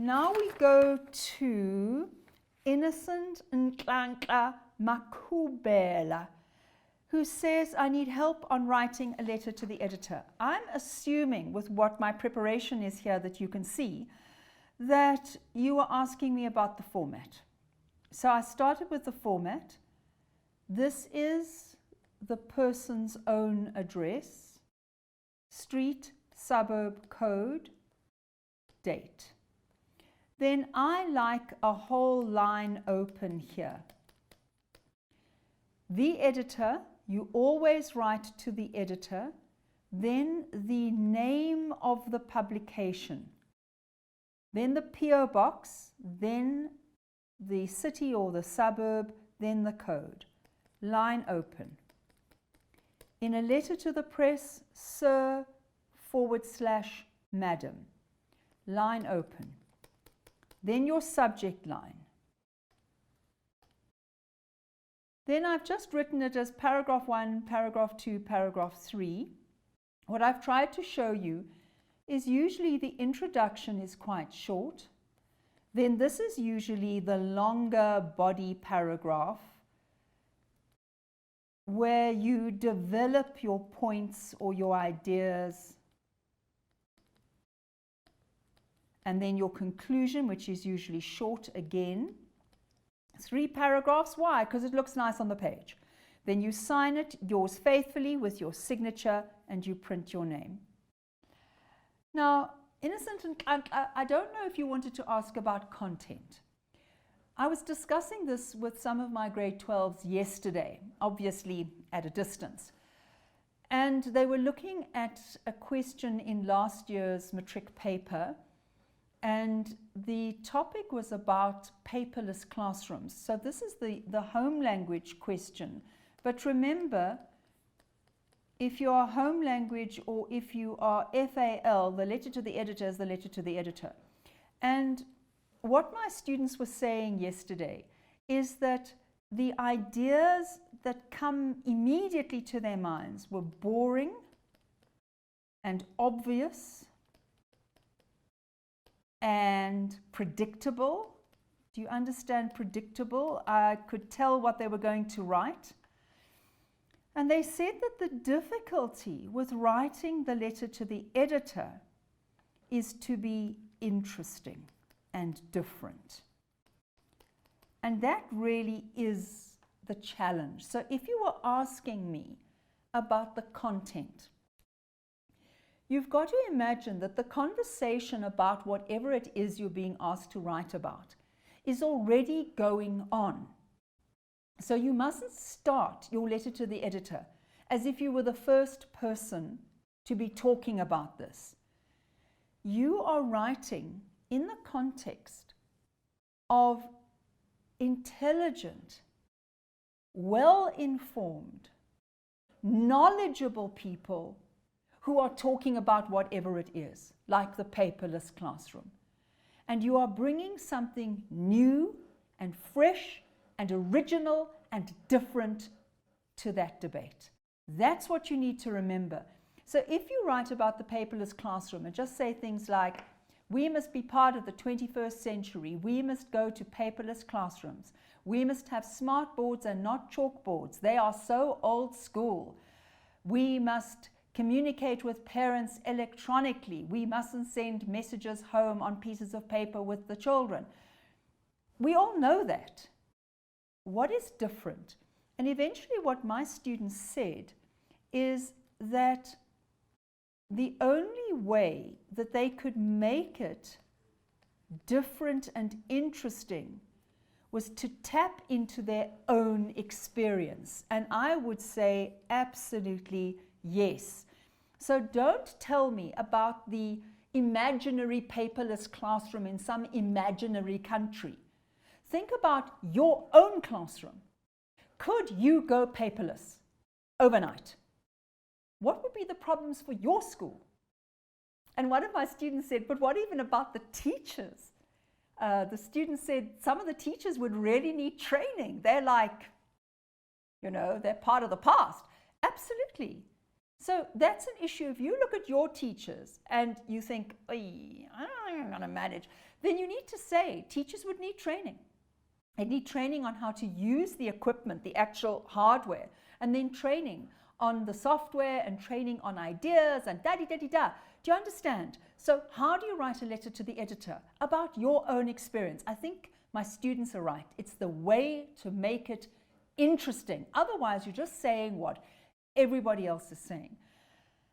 Now we go to Innocent Nklanka Makubela, who says, I need help on writing a letter to the editor. I'm assuming with what my preparation is here that you can see that you are asking me about the format. So I started with the format. This is the person's own address, street, suburb, code, date. Then I like a whole line open here. The editor, you always write to the editor, then the name of the publication, then the PO box, then the city or the suburb, then the code. Line open. In a letter to the press, Sir / Madam. Line open. Then your subject line. Then I've just written it as paragraph 1, paragraph 2, paragraph 3. What I've tried to show you is usually the introduction is quite short. Then this is usually the longer body paragraph where you develop your points or your ideas. And then your conclusion, which is usually short again. 3 paragraphs. Why? Because it looks nice on the page. Then you sign it, yours faithfully, with your signature, and you print your name. Now, Innocent and I don't know if you wanted to ask about content. I was discussing this with some of my grade 12s yesterday, obviously at a distance. And they were looking at a question in last year's matric paper, and the topic was about paperless classrooms. So this is the home language question. But remember, if you are home language or if you are FAL, the letter to the editor is the letter to the editor. And what my students were saying yesterday is that the ideas that come immediately to their minds were boring and obvious and predictable. Do you understand predictable? I could tell what they were going to write. And they said that the difficulty with writing the letter to the editor is to be interesting and different. And that really is the challenge. So if you were asking me about the content, you've got to imagine that the conversation about whatever it is you're being asked to write about is already going on. So you mustn't start your letter to the editor as if you were the first person to be talking about this. You are writing in the context of intelligent, well-informed, knowledgeable people who are talking about whatever it is, like the paperless classroom. And you are bringing something new and fresh and original and different to that debate. That's what you need to remember. So if you write about the paperless classroom and just say things like, we must be part of the 21st century, we must go to paperless classrooms, we must have smart boards and not chalkboards, they are so old school, we must communicate with parents electronically, we mustn't send messages home on pieces of paper with the children. We all know that. What is different? And eventually what my students said is that the only way that they could make it different and interesting was to tap into their own experience. And I would say absolutely yes. So don't tell me about the imaginary paperless classroom in some imaginary country. Think about your own classroom. Could you go paperless overnight? What would be the problems for your school? And one of my students said, but what even about the teachers? The student said some of the teachers would really need training. They're like, they're part of the past. Absolutely. So that's an issue. If you look at your teachers and you think, I don't think I'm going to manage, then you need to say teachers would need training. They need training on how to use the equipment, the actual hardware, and then training on the software and training on ideas and da-di-da-di-da. Do you understand? So how do you write a letter to the editor about your own experience? I think my students are right. It's the way to make it interesting. Otherwise, you're just saying what everybody else is saying.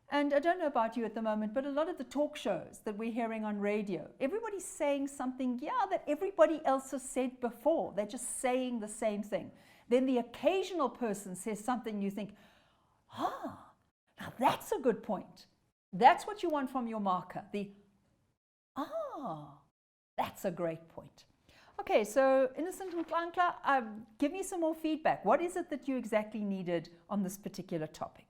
And I don't know about you at the moment, but a lot of the talk shows that we're hearing on radio, everybody's saying something, that everybody else has said before. They're just saying the same thing. Then the occasional person says something you think, now that's a good point. That's what you want from your marker. That's a great point. Okay, so Innocent and Klankla, give me some more feedback. What is it that you exactly needed on this particular topic?